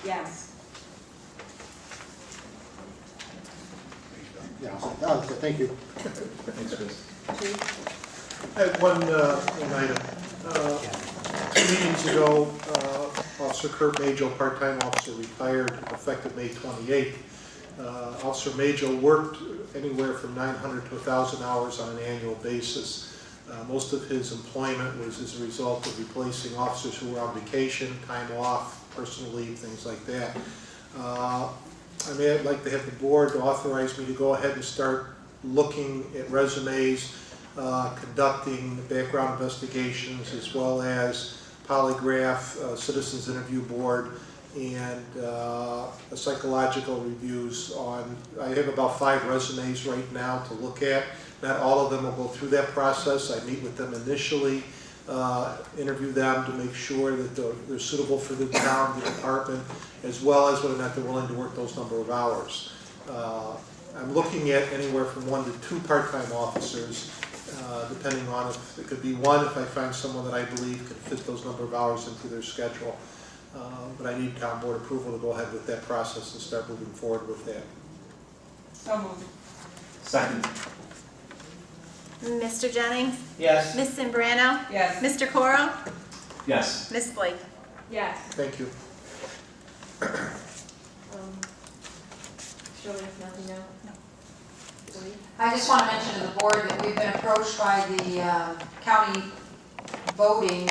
Yes. Yeah, thank you. Thanks, Chris. I had one item. 2 meetings ago, Officer Kurt Majo, part-time officer, retired effective May 28th. Officer Majo worked anywhere from 900 to 1,000 hours on an annual basis. Most of his employment was as a result of replacing officers who were on vacation, time off, personal leave, things like that. I'd like to have the board authorize me to go ahead and start looking at resumes, conducting background investigations, as well as polygraph, citizens interview board, and psychological reviews on. I have about 5 resumes right now to look at. Not all of them will go through that process. I meet with them initially, interview them to make sure that they're suitable for the town, the department, as well as whether or not they're willing to work those number of hours. I'm looking at anywhere from 1 to 2 part-time officers, depending on if it could be 1 if I find someone that I believe could fit those number of hours into their schedule. But I need town board approval to go ahead with that process and start moving forward with that. So moved. Second. Mr. Jennings? Yes. Ms. Zambrano? Yes. Mr. Coro? Yes. Ms. Blake? Yes. Thank you. Shirley has nothing now? No. I just want to mention to the board that we've been approached by the county voting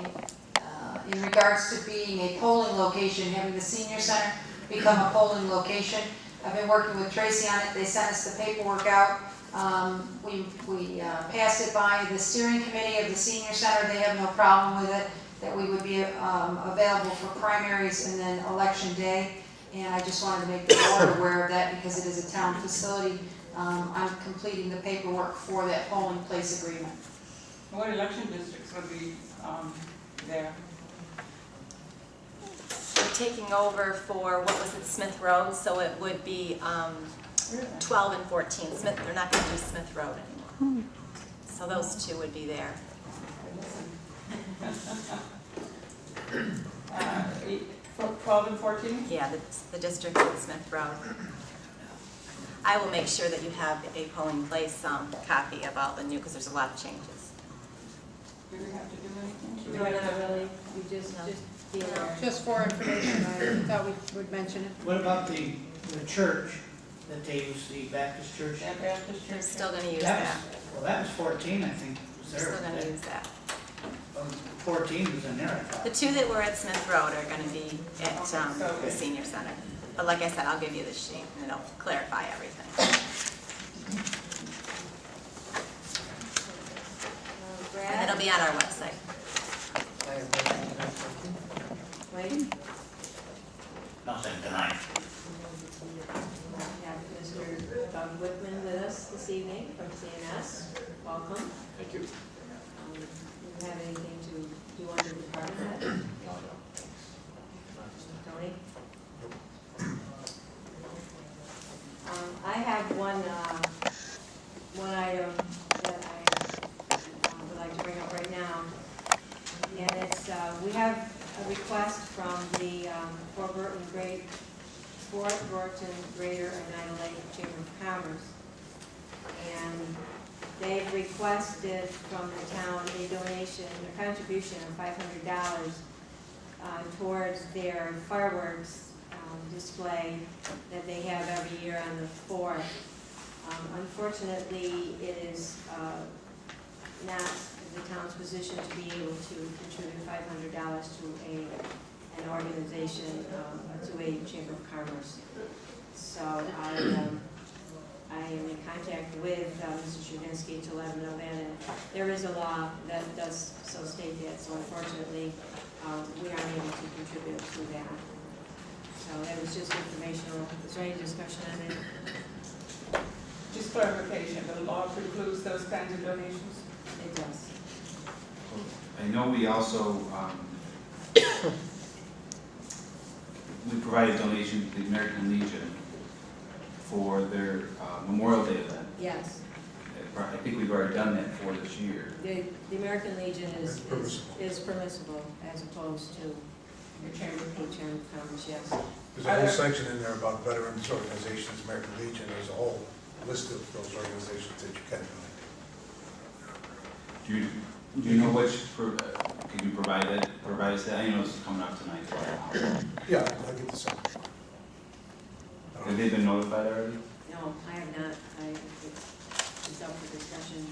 in regards to being a polling location, having the senior center become a polling location. I've been working with Tracy on it. They sent us the paperwork out. We passed it by the steering committee of the senior center. They have no problem with it, that we would be available for primaries and then election day. And I just wanted to make the board aware of that because it is a town facility. I'm completing the paperwork for that polling place agreement. What election districts would be there? We're taking over for, what was it, Smith Road, so it would be 12 and 14. Smith, they're not going to do Smith Road anymore. So those 2 would be there. 12 and 14? Yeah, the district at Smith Road. I will make sure that you have a polling place copy of all the new, because there's a lot of changes. Do we have to do anything? No, not really, we just be aware. Just for information, I thought we would mention it. What about the church that they use, the Baptist church? Yeah, Baptist They're Church. still going to use That that. was, well, that was 14, I think, was They're there. still going to use that. 14 was in there, I thought. The 2 that were at Smith Road are going to be at the senior center. But like I said, I'll give you the sheet and it'll clarify everything. And it'll be on our website. Wait, Nothing tonight. we have Mr. Doug Whitman with us this evening from CNS. Welcome. Thank you. Do you have anything to do under the department head? Tony? I have one item that I would like to bring up right now. And it's, we have a request from the Fort Burton Greater Oneida Lake Chamber of Commerce. And they've requested from the town a donation, a contribution of $500 towards their fireworks display that they have every year on the 4th. Unfortunately, it is not the town's position to be able to contribute $500 to an organization, to a Chamber of Commerce. So I am in contact with Mr. Stravinsky to let him know that, and there is a law that does so state that, so unfortunately, we aren't able to contribute to that. So that was just informational. Is there any discussion on it? Just clarification, the law precludes those kinds of donations? It does. I know we also, we provided donation to the American Legion for their Memorial Day event. Yes. I think we've already done that for this year. The American Legion is permissible as opposed to Your chamber. Chamber of Commerce, yes. There's a whole section in there about veterans organizations, American Legion, there's a whole list of those organizations that you can donate. Do you know which, could you provide us that? I know it's coming up tonight. Yeah, I'll get this out. Have they been notified already? No, I have not. It's up for discussion.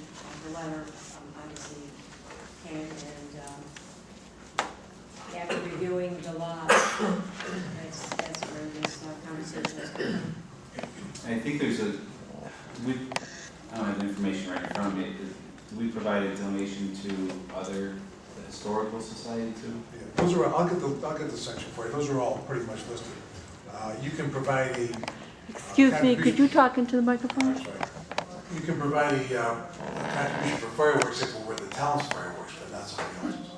The letter, obviously, came, and after reviewing the law, that's where this conversation is going. I think there's I don't have the information right in front of me. Do we provide a donation to the historical society too? Yeah, those are, I'll get the section for you, those are all pretty much listed. You can provide a. Excuse me, could you talk into the microphone? I'm sorry. You can provide a contribution for fireworks if it were the town's fireworks, but not somebody else's. I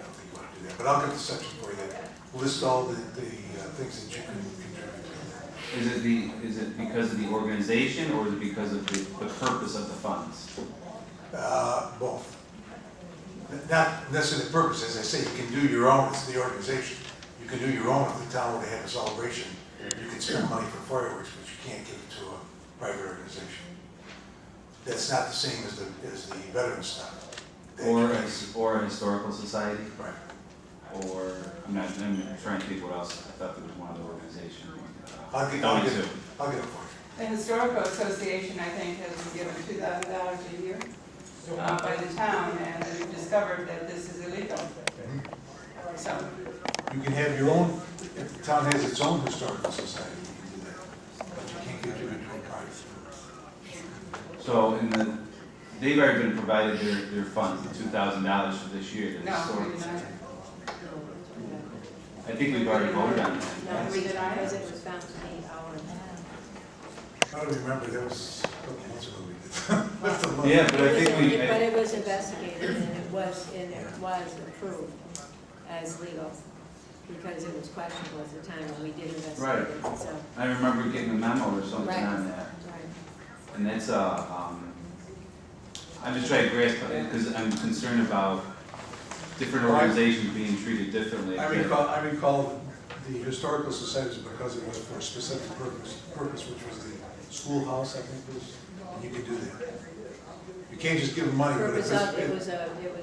don't think you want to do that, but I'll get the section for you that lists all the things that you can contribute to. Is it because of the organization, or is it because of the purpose of the funds? Both. Not necessarily the purpose, as I say, you can do your own, it's the organization. You can do your own if the town were to have a celebration. You can spend money for fireworks, but you can't give it to a private organization. That's not the same as the veterans stuff. Or a historical society? Right. Or, I'm trying to think what else. I thought there was one other organization. I'll get it for you. The Historical Association, I think, has been given $2,000 a year by the town, and we've discovered that this is illegal. So, You can have your own, if the town has its own historical society, you can do that. But you can't contribute to a private. So they've already been provided their funds, the $2,000 for this year. no, we did not. I think we've already voted on that. No, because it was found to be our. I don't remember, that was a couple months ago we did. That's a lot. Yeah, but I think we. But it was investigated, and it was approved as legal, because it was questionable at the time when we did investigate it, so. I remember getting a memo or something Right. on that. Right. And that's I'm just trying to grasp it, because I'm concerned about different organizations being treated differently. I recall the historical societies because it was for a specific purpose, which was the schoolhouse, I think was, and you could do that. You can't just give them money, but if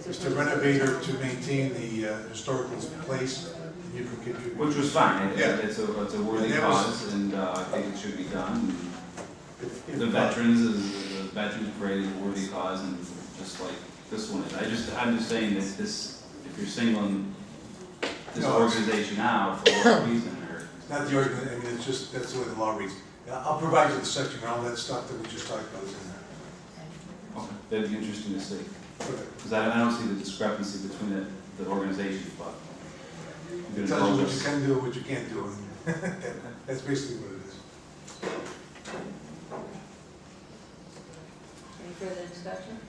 it's to renovate or to maintain the historical place, you can contribute. Which was fine. Yeah. It's a worthy And that was- cause, and I think it should be done. If- The veterans parade is a worthy cause, and just like this one is. I'm just saying that if you're singling this No, it's- organization out for what reason, or. It's not the argument, I mean, it's just, that's the way the law reads. I'll provide you the section, and all that stuff that we just talked about is in there. Okay, that'd be interesting to see. Okay. Because I don't see the discrepancy between the organizations, but. It tells you what you can do, what you can't do, and that's basically what it is. Any further discussion?